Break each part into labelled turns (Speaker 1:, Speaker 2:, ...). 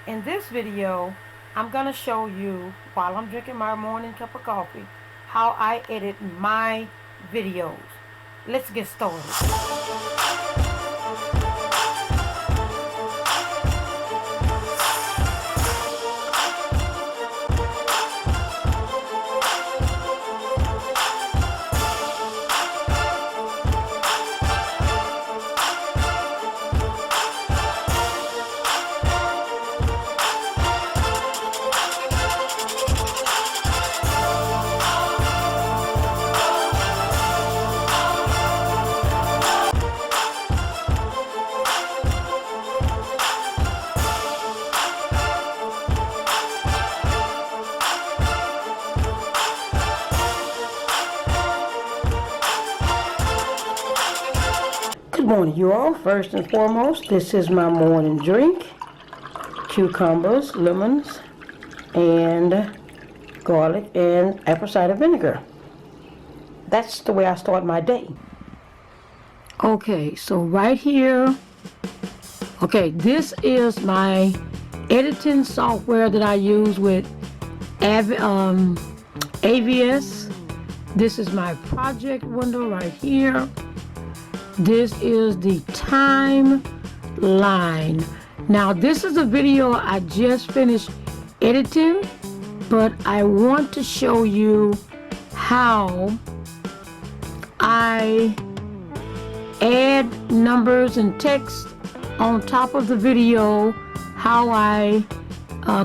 Speaker 1: In this video, I'm going to show you, while I'm drinking my morning cup of coffee, how I edit my videos. Let's get started. Good morning, you all. First and foremost, this is my morning drink. Cucumbers, lemons, and garlic and apple cider vinegar. That's the way I start my day. Okay, so right here, this is my editing software that I use with AVS. This is my project window right here. This is the timeline. Now this is a video I just finished editing, but I want to show you how I add numbers and text on top of the video, how I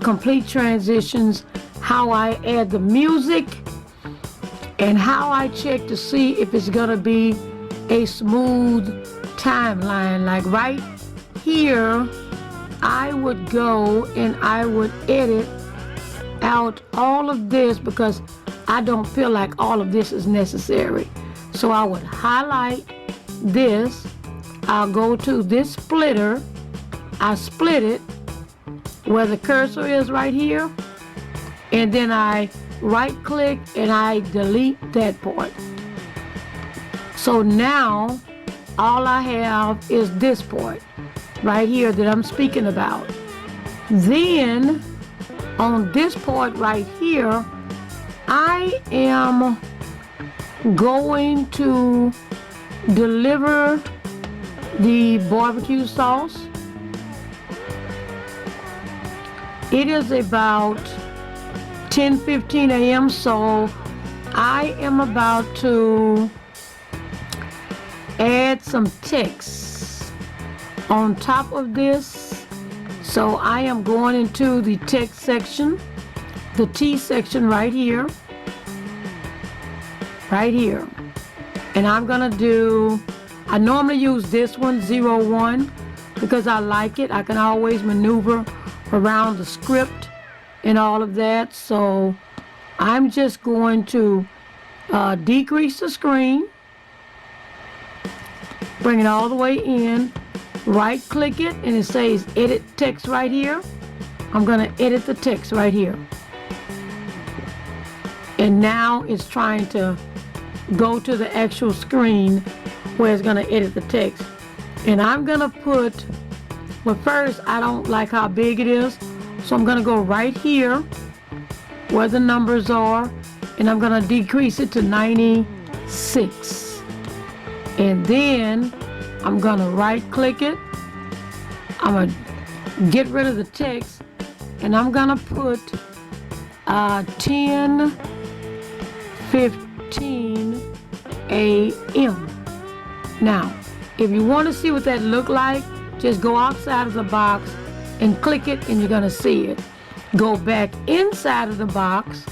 Speaker 1: complete transitions, how I add the music, and how I check to see if it's gonna be a smooth timeline. Like right here, I would go and I would edit out all of this because I don't feel like all of this is necessary. So I would highlight this, I'll go to this splitter, I split it where the cursor is right here, and then I right click and I delete that part. So now all I have is this part right here that I'm speaking about. Then on this part right here, I am going to deliver the barbecue sauce. It is about 10:15 a.m. so I am about to add some text on top of this. So I am going into the text section, the T section right here, and I'm gonna do, I normally use this one, 01, because I like it. I can always maneuver around the script and all of that. So I'm just going to decrease the screen, bring it all the way in, right click it, and it says edit text right here. I'm gonna edit the text right here. And now it's trying to go to the actual screen where it's gonna edit the text. And I'm gonna put, well first, I don't like how big it is, so I'm gonna go right here where the numbers are, and I'm gonna decrease it to 96. And then I'm gonna right click it, I'm gonna get rid of the text, and I'm gonna put 10:15 a.m. Now, if you want to see what that look like, just go outside of the box and click it and you're gonna see it. Go back inside of the box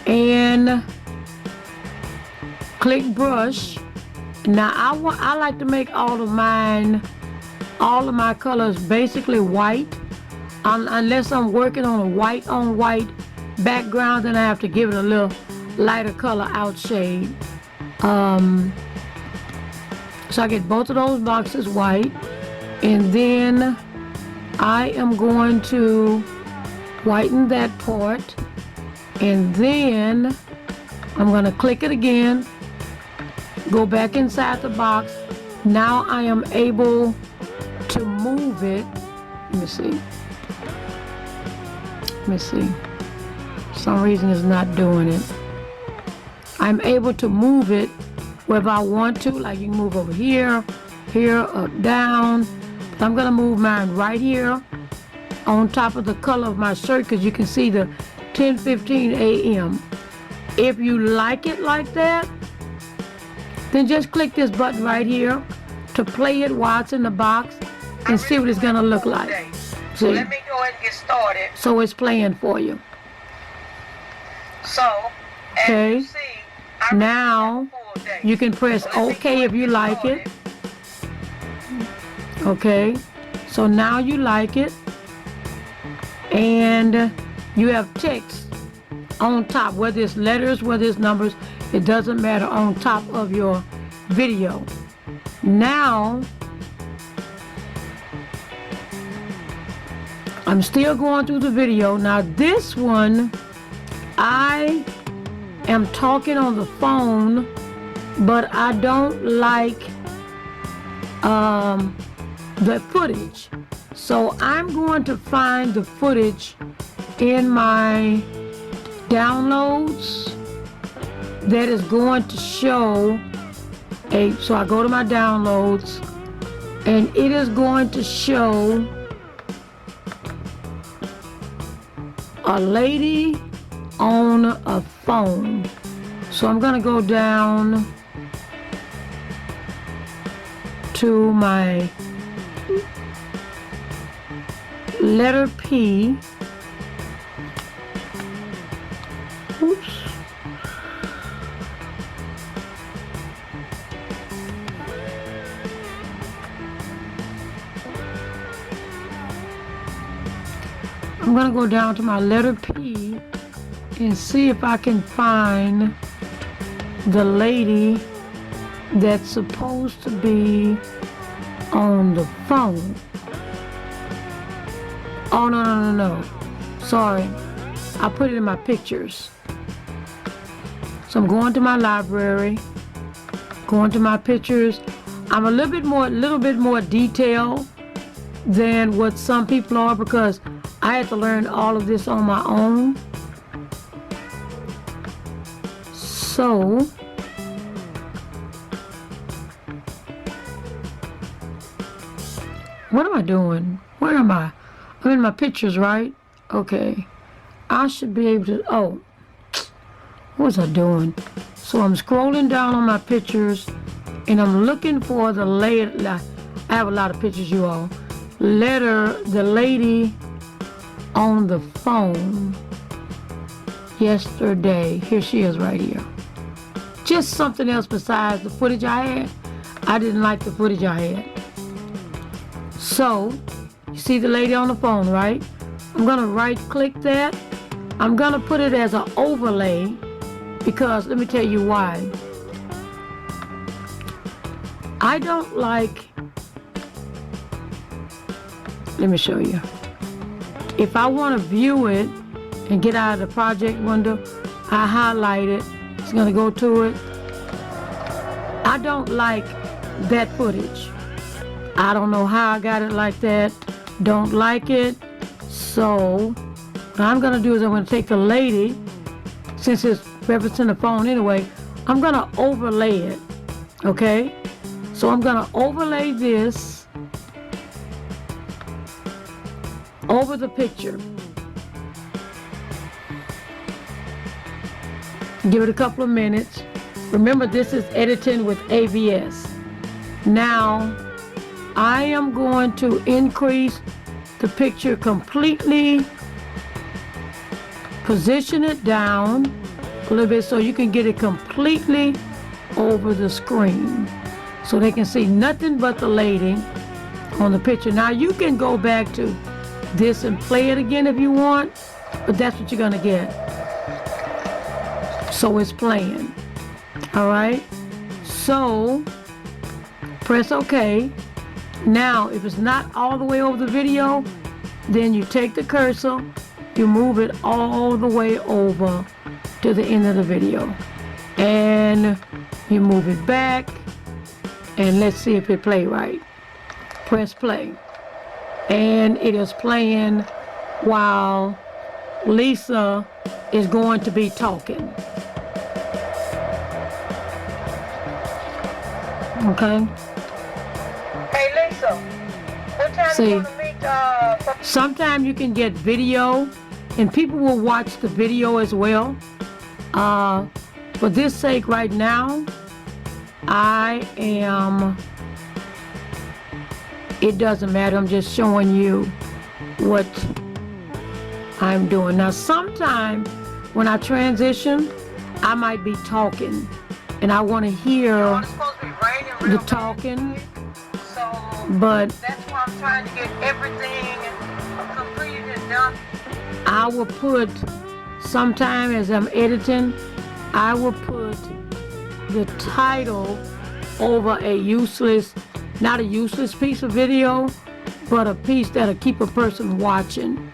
Speaker 1: and click brush. Now I like to make all of my colors basically white, unless I'm working on a white on white background, then I have to give it a little lighter color outshade. So I get both of those boxes white, and then I am going to whiten that part, and then I'm going to click it again, go back inside the box. Now I am able to move it. Let me see. Let me see. For some reason it's not doing it. I'm able to move it wherever I want to, like you can move over here, here, up, down. But I'm gonna move mine right here on top of the color of my shirt because you can see the 10:15 a.m. If you like it like that, then just click this button right here to play it while it's in the box and see what it's gonna look like.
Speaker 2: So let me go ahead and get started.
Speaker 1: So it's playing for you.
Speaker 2: So, as you see,
Speaker 1: now you can press OK if you like it. Okay, so now you like it, and you have text on top, whether it's letters, whether it's numbers, it doesn't matter, on top of your video. Now I'm still going through the video. Now this one, I am talking on the phone, but I don't like the footage. So I'm going to find the footage in my downloads that is going to show so I go to my downloads and it is going to show a lady on a phone. So I'm gonna go down to my letter P. Oops. I'm gonna go down to my letter P and see if I can find the lady that's supposed to be on the phone. Oh, no. Sorry. I put it in my pictures. So I'm going to my library, going to my pictures. I'm a little bit more detailed than what some people are because I had to learn all of this on my own. So what am I doing? Where am I? I'm in my pictures, right? Okay. I should be able to, oh, what was I doing? So I'm scrolling down on my pictures and I'm looking for the lady. I have a lot of pictures, you all. The lady on the phone yesterday. Here she is right here. Just something else besides the footage I had. I didn't like the footage I had. So, you see the lady on the phone, right? I'm gonna right click that. I'm gonna put it as an overlay because let me tell you why. I don't like, let me show you. If I want to view it and get out of the project window, I highlight it. It's gonna go to it. I don't like that footage. I don't know how I got it like that. Don't like it. So what I'm gonna do is I'm gonna take the lady, since it's referencing the phone anyway, I'm gonna overlay it. Okay? So I'm gonna overlay this over the picture. Give it a couple of minutes. Remember, this is editing with AVS. Now, I am going to increase the picture completely, position it down a little bit so you can get it completely over the screen so they can see nothing but the lady on the picture. Now you can go back to this and play it again if you want, but that's what you're gonna get. So it's playing. All right, so press OK. Now if it's not all the way over the video, then you take the cursor, you move it all the way over to the end of the video, and you move it back, and let's see if it play right. Press play, and it is playing while Lisa is going to be talking. Okay?
Speaker 2: Hey, Lisa. What time
Speaker 1: See,
Speaker 2: you want to meet?
Speaker 1: sometimes you can get video, and people will watch the video as well. For this sake right now, it doesn't matter, I'm just showing you what I'm doing. Now sometimes when I transition, I might be talking, and I want to hear
Speaker 2: It's supposed to be raining real
Speaker 1: the
Speaker 2: bad,
Speaker 1: talking,
Speaker 2: so
Speaker 1: but
Speaker 2: that's why I'm trying to get everything completed and done.
Speaker 1: I will put, sometime as I'm editing, I will put the title over a useless, not a useless piece of video, but a piece that'll keep a person watching.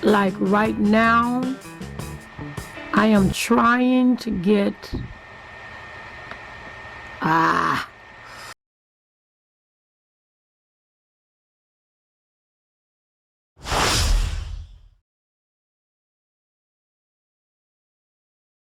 Speaker 1: Like right now, I am trying to get,